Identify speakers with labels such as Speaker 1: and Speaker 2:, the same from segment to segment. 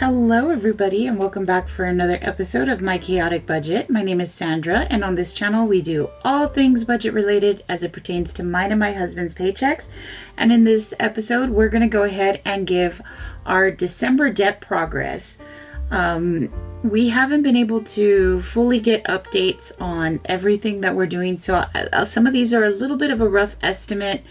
Speaker 1: Hello everybody, and welcome back for another episode of My Chaotic Budget. My name is Sandra, and on this channel we do all things budget related as it pertains to mine and my husband's paychecks. And in this episode we're going to go ahead and give our December debt progress. We haven't been able to fully get updates on everything that we're doing, so some of these are a little bit of a rough estimate,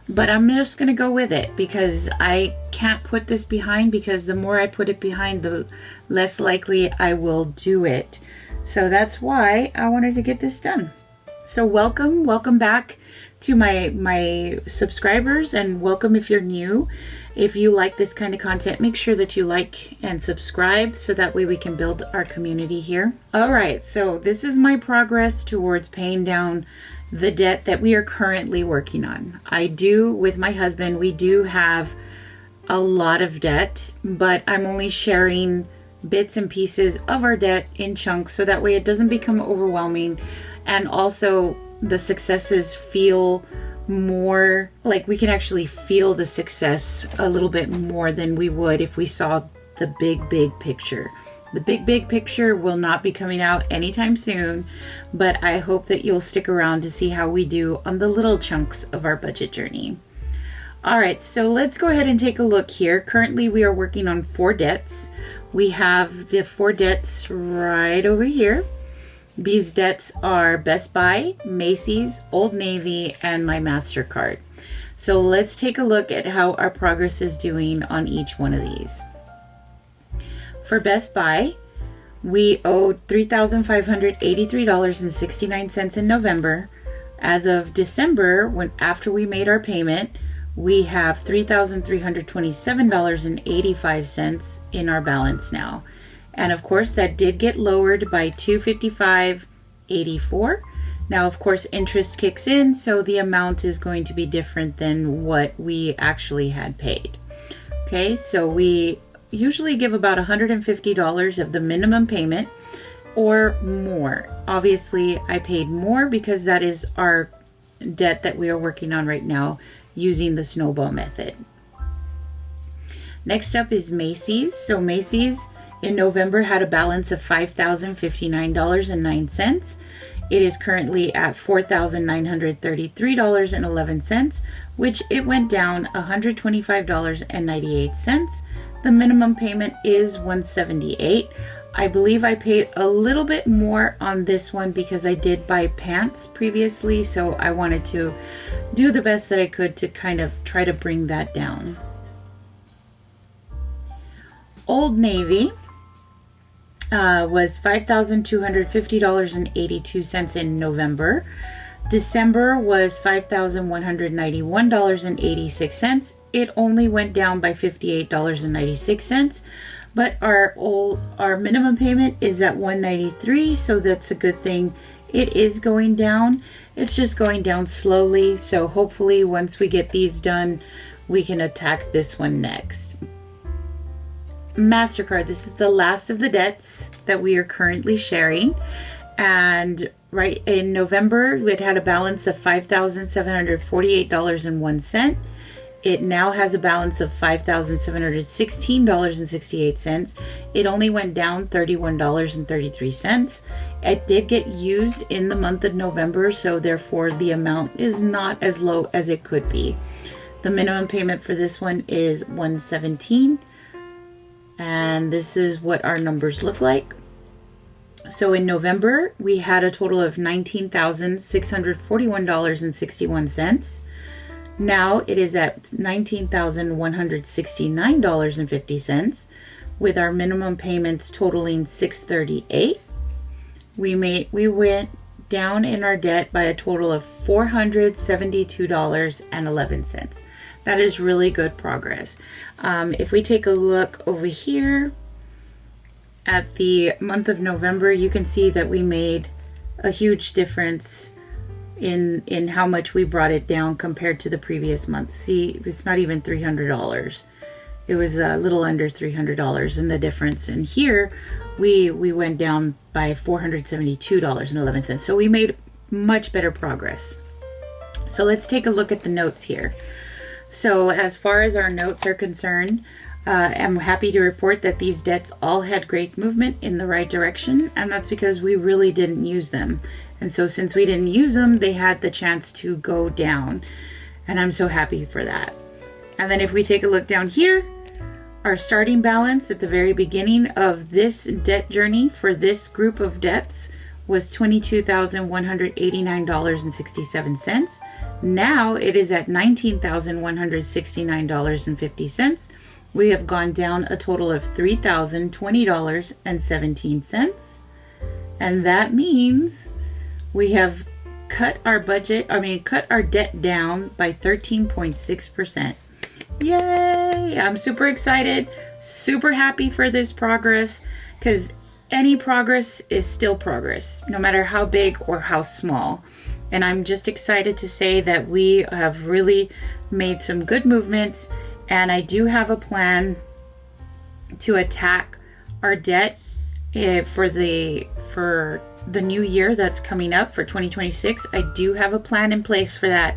Speaker 1: but I'm just going to go with it because I can't put this behind, because the more I put it behind, the less likely I will do it. So that's why I wanted to get this done. So welcome back to my subscribers, and welcome if you're new. If you like this kind of content, make sure that you like and subscribe so that way we can build our community here. All right, so this is my progress towards paying down the debt that we are currently working on. With my husband, we do have a lot of debt, but I'm only sharing bits and pieces of our debt in chunks so that way it doesn't become overwhelming, and also the successes feel more like we can actually feel the success a little bit more than we would if we saw the big picture. The big picture will not be coming out anytime soon, but I hope that you'll stick around to see how we do on the little chunks of our budget journey. All right, so let's go ahead and take a look here. Currently, we are working on 4 debts. We have the 4 debts right over here. These debts are Best Buy, Macy's, Old Navy, and my MasterCard. So let's take a look at how our progress is doing on each one of these. For Best Buy, we owed $3,583.69 in November. As of December, after we made our payment, we have $3,327.85 in our balance now. And of course, that did get lowered by $255.84. Now, of course, interest kicks in, so the amount is going to be different than what we actually had paid. Okay, so we usually give about $150 of the minimum payment or more. Obviously, I paid more because that is our debt that we are working on right now using the snowball method. Next up is Macy's. So Macy's in November had a balance of $5,059.09. It is currently at $4,933.11, which it went down $125.98. The minimum payment is $178. I believe I paid a little bit more on this one because I did buy pants previously, so I wanted to do the best that I could to kind of try to bring that down. Old Navy was $5,250.82 in November. December was $5,191.86. It only went down by $58.96, but our minimum payment is at $193, so that's a good thing. It is going down. It's just going down slowly, so hopefully once we get these done, we can attack this one next. MasterCard, this is the last of the debts that we are currently sharing, and right in November it had a balance of $5,748.01. It now has a balance of $5,716.68. It only went down $31.33. It did get used in the month of November, so therefore the amount is not as low as it could be. The minimum payment for this one is $117, and this is what our numbers look like. So in November, we had a total of $19,641.61. Now it is at $19,169.50, with our minimum payments totaling $638. We went down in our debt by a total of $472.11. That is really good progress. If we take a look over here at the month of November, you can see that we made a huge difference in how much we brought it down compared to the previous month. See, it's not even $300. It was a little under $300 in the difference. And here we went down by $472.11. So we made much better progress. So let's take a look at the notes here. So as far as our notes are concerned, I'm happy to report that these debts all had great movement in the right direction, and that's because we really didn't use them. And so since we didn't use them, they had the chance to go down, and I'm so happy for that. And then if we take a look down here, our starting balance at the very beginning of this debt journey for this group of debts was $22,189.67. Now it is at $19,169.50. We have gone down a total of $3,020.17. And that means we have cut our debt down by 13.6%. Yay! I'm super excited, super happy for this progress, because any progress is still progress, no matter how big or how small. And I'm just excited to say that we have really made some good movements, and I do have a plan to attack our debt for the new year that's coming up for 2026. I do have a plan in place for that,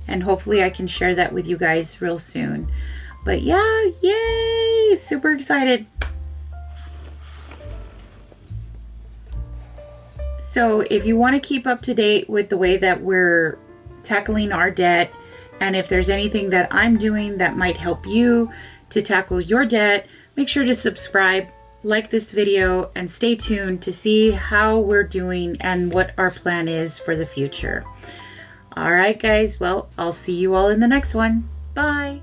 Speaker 1: and hopefully I can share that with you guys real soon. But yeah, yay! Super excited. So if you want to keep up to date with the way that we're tackling our debt, and if there's anything that I'm doing that might help you to tackle your debt, make sure to subscribe, like this video, and stay tuned to see how we're doing and what our plan is for the future. All right, guys. Well, I'll see you all in the next one. Bye.